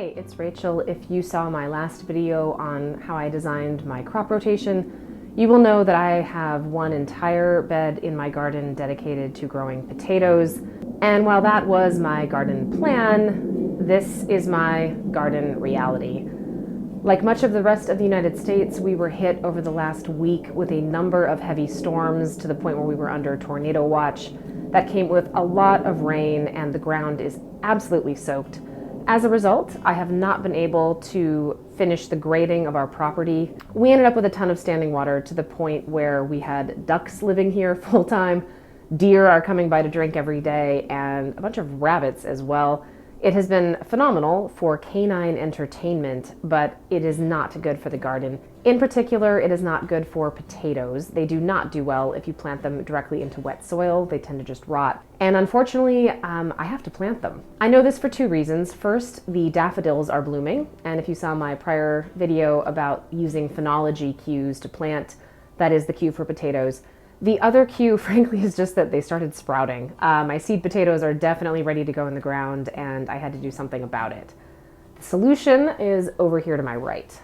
Hey, it's Rachel. If you saw my last video on how I designed my crop rotation, you will know that I have one entire bed in my garden dedicated to growing potatoes. And while that was my garden plan, this is my garden reality. Like much of the rest of the United States, we were hit over the last week with a number of heavy storms to the point where we were under tornado watch. That came with a lot of rain and the ground is absolutely soaked. As a result, I have not been able to finish the grading of our property. We ended up with a ton of standing water to the point where we had ducks living here full time, deer are coming by to drink every day, and a bunch of rabbits as well. It has been phenomenal for canine entertainment, but it is not good for the garden. In particular, it is not good for potatoes. They do not do well if you plant them directly into wet soil. They tend to just rot. And unfortunately, I have to plant them. I know this for two reasons. First, the daffodils are blooming, and if you saw my prior video about using phenology cues to plant, that is the cue for potatoes. The other cue, frankly, is just that they started sprouting. My seed potatoes are definitely ready to go in the ground, and I had to do something about it. The solution is over here to my right.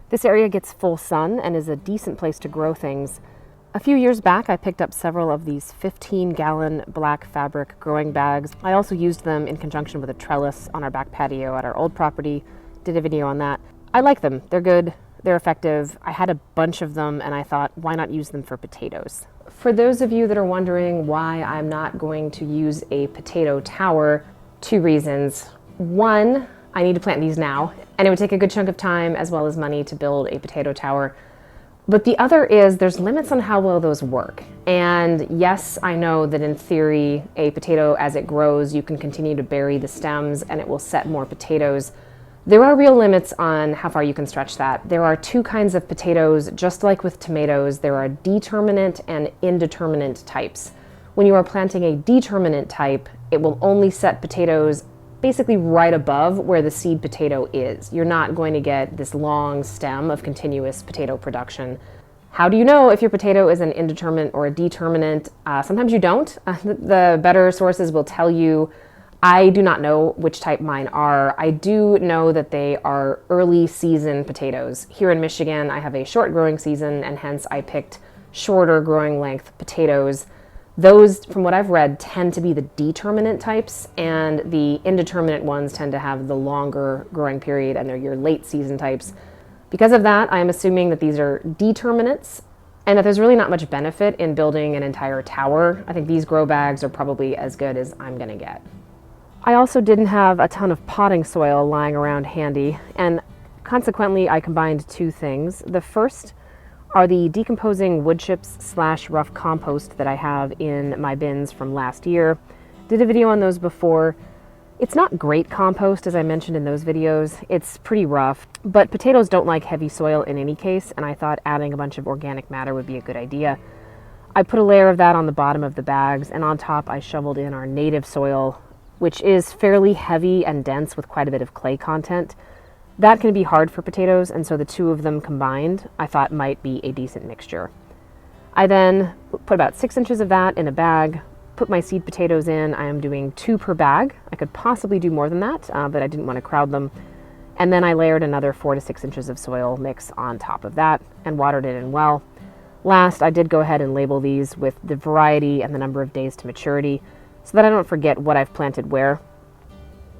This area gets full sun and is a decent place to grow things. A few years back, I picked up several of these 15-gallon black fabric growing bags. I also used them in conjunction with a trellis on our back patio at our old property. Did a video on that. I like them. They're good. They're effective. I had a bunch of them and I thought, why not use them for potatoes? For those of you that are wondering why I'm not going to use a potato tower, two reasons. One, I need to plant these now, and it would take a good chunk of time as well as money to build a potato tower. But the other is there's limits on how well those work. And yes, I know that in theory, a potato as it grows, you can continue to bury the stems and it will set more potatoes. There are real limits on how far you can stretch that. There are two kinds of potatoes, just like with tomatoes. There are determinate and indeterminate types. When you are planting a determinate type, it will only set potatoes basically right above where the seed potato is. You're not going to get this long stem of continuous potato production. How do you know if your potato is an indeterminate or a determinate? Sometimes you don't. The better sources will tell you. I do not know which type mine are. I do know that they are early season potatoes. Here in Michigan, I have a short growing season, and hence I picked shorter growing length potatoes. Those, from what I've read, tend to be the determinate types, and the indeterminate ones tend to have the longer growing period, and they're your late season types. Because of that, I am assuming that these are determinates, and that there's really not much benefit in building an entire tower. I think these grow bags are probably as good as I'm gonna get. I also didn't have a ton of potting soil lying around handy, and consequently I combined two things. The first are the decomposing wood chips / rough compost that I have in my bins from last year. Did a video on those before. It's not great compost, as I mentioned in those videos. It's pretty rough, but potatoes don't like heavy soil in any case, and I thought adding a bunch of organic matter would be a good idea. I put a layer of that on the bottom of the bags, and on top I shoveled in our native soil, which is fairly heavy and dense with quite a bit of clay content. That can be hard for potatoes, and so the two of them combined I thought might be a decent mixture. I then put about 6 inches of that in a bag, put my seed potatoes in. I am doing 2 per bag. I could possibly do more than that, but I didn't want to crowd them. And then I layered another 4 to 6 inches of soil mix on top of that and watered it in well. Last, I did go ahead and label these with the variety and the number of days to maturity, so that I don't forget what I've planted where.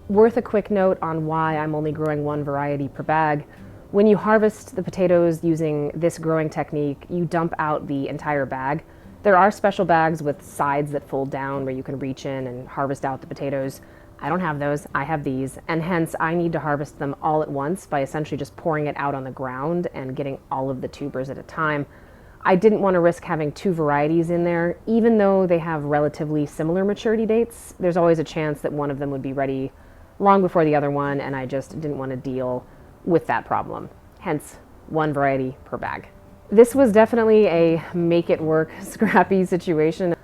Worth a quick note on why I'm only growing one variety per bag. When you harvest the potatoes using this growing technique, you dump out the entire bag. There are special bags with sides that fold down where you can reach in and harvest out the potatoes. I don't have those, I have these, and hence I need to harvest them all at once by essentially just pouring it out on the ground and getting all of the tubers at a time. I didn't want to risk having 2 varieties in there. Even though they have relatively similar maturity dates, there's always a chance that one of them would be ready long before the other one, and I just didn't want to deal with that problem. Hence, 1 variety per bag. This was definitely a make-it-work, scrappy situation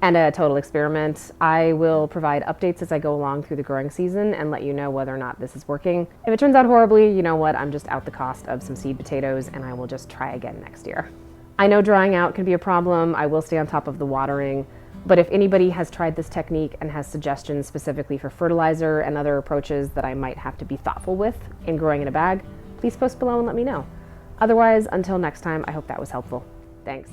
and a total experiment. I will provide updates as I go along through the growing season and let you know whether or not this is working. If it turns out horribly, you know what, I'm just out the cost of some seed potatoes, and I will just try again next year. I know drying out can be a problem. I will stay on top of the watering. But if anybody has tried this technique and has suggestions specifically for fertilizer and other approaches that I might have to be thoughtful with in growing in a bag, please post below and let me know. Otherwise, until next time, I hope that was helpful. Thanks.